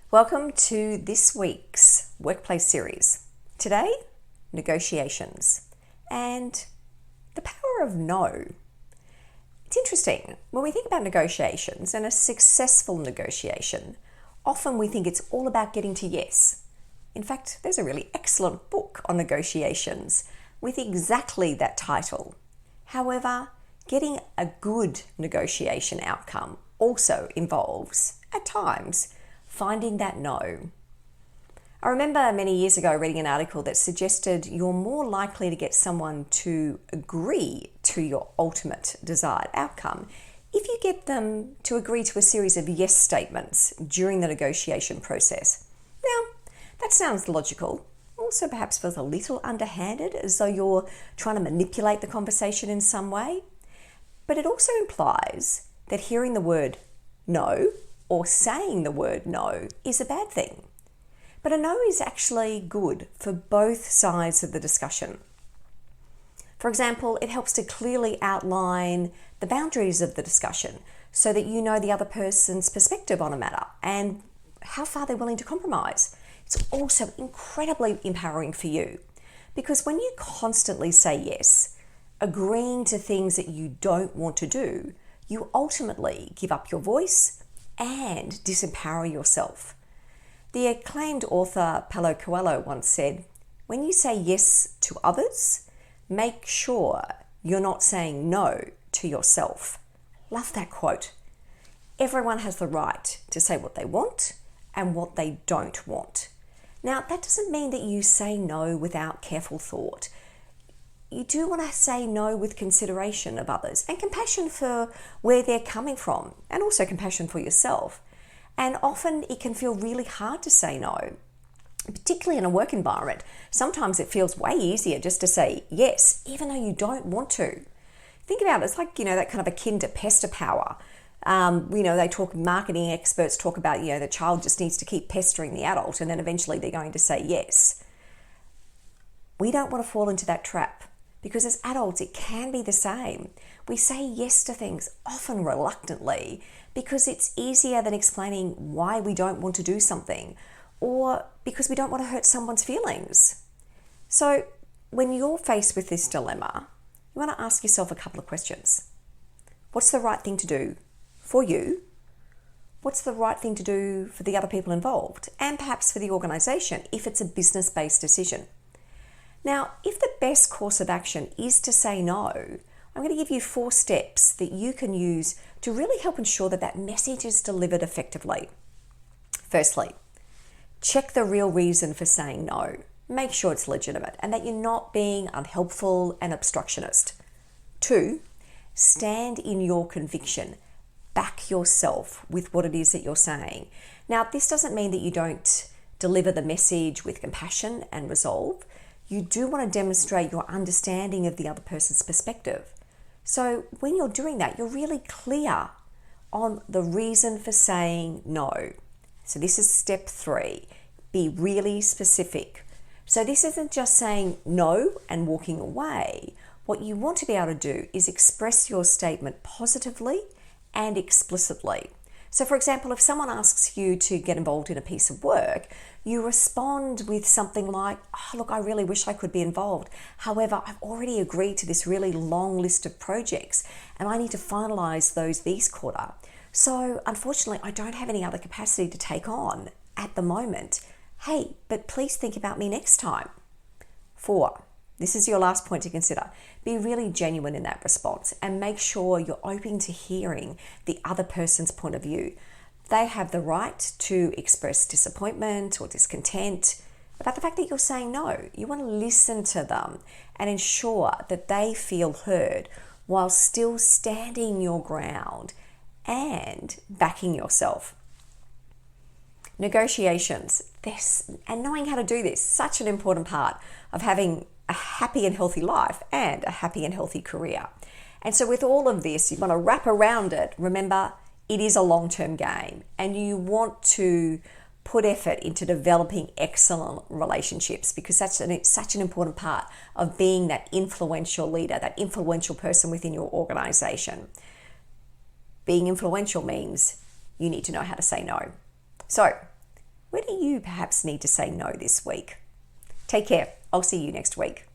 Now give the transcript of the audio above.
Welcome to this week's workplace series. Today, negotiations and the power of no. It's interesting, when we think about negotiations and a successful negotiation, often we think it's all about getting to yes. In fact, there's a really excellent book on negotiations with exactly that title. However, getting a good negotiation outcome also involves, at times, finding that no. I remember many years ago reading an article that suggested you're more likely to get someone to agree to your ultimate desired outcome if you get them to agree to a series of yes statements during the negotiation process. Now, that sounds logical. Also perhaps feels a little underhanded, as though you're trying to manipulate the conversation in some way. But it also implies that hearing the word no or saying the word no is a bad thing. But a no is actually good for both sides of the discussion. For example, it helps to clearly outline the boundaries of the discussion so that you know the other person's perspective on a matter and how far they're willing to compromise. It's also incredibly empowering for you because when you constantly say yes, agreeing to things that you don't want to do, you ultimately give up your voice and disempower yourself. The acclaimed author Paulo Coelho once said, "When you say yes to others, make sure you're not saying no to yourself." Love that quote. Everyone has the right to say what they want and what they don't want. Now, that doesn't mean that you say no without careful thought. You do want to say no with consideration of others and compassion for where they're coming from and also compassion for yourself. And often it can feel really hard to say no, particularly in a work environment. Sometimes it feels way easier just to say yes, even though you don't want to. Think about it, it's like, that kind of akin to pester power. Marketing experts talk about, the child just needs to keep pestering the adult and then eventually they're going to say yes. We don't want to fall into that trap. Because as adults, it can be the same. We say yes to things, often reluctantly, because it's easier than explaining why we don't want to do something, or because we don't want to hurt someone's feelings. So when you're faced with this dilemma, you want to ask yourself a couple of questions. What's the right thing to do for you? What's the right thing to do for the other people involved? And perhaps for the organisation, if it's a business-based decision. Now, if the best course of action is to say no, I'm going to give you 4 steps that you can use to really help ensure that that message is delivered effectively. Firstly, check the real reason for saying no. Make sure it's legitimate and that you're not being unhelpful and obstructionist. 2, stand in your conviction. Back yourself with what it is that you're saying. Now, this doesn't mean that you don't deliver the message with compassion and resolve. You do want to demonstrate your understanding of the other person's perspective. So when you're doing that, you're really clear on the reason for saying no. So this is step 3. Be really specific. So this isn't just saying no and walking away. What you want to be able to do is express your statement positively and explicitly. So for example, if someone asks you to get involved in a piece of work, you respond with something like, "Oh, look, I really wish I could be involved. However, I've already agreed to this really long list of projects and I need to finalize those this quarter. So unfortunately, I don't have any other capacity to take on at the moment. Hey, but please think about me next time." 4, this is your last point to consider. Be really genuine in that response and make sure you're open to hearing the other person's point of view. They have the right to express disappointment or discontent about the fact that you're saying no. You want to listen to them and ensure that they feel heard while still standing your ground and backing yourself. Negotiations, and knowing how to do this, such an important part of having a happy and healthy life and a happy and healthy career. And so with all of this, you want to wrap around it. Remember, it is a long-term game and you want to put effort into developing excellent relationships because that's such an important part of being that influential leader, that influential person within your organization. Being influential means you need to know how to say no. So Where do you perhaps need to say no this week? Take care. I'll see you next week.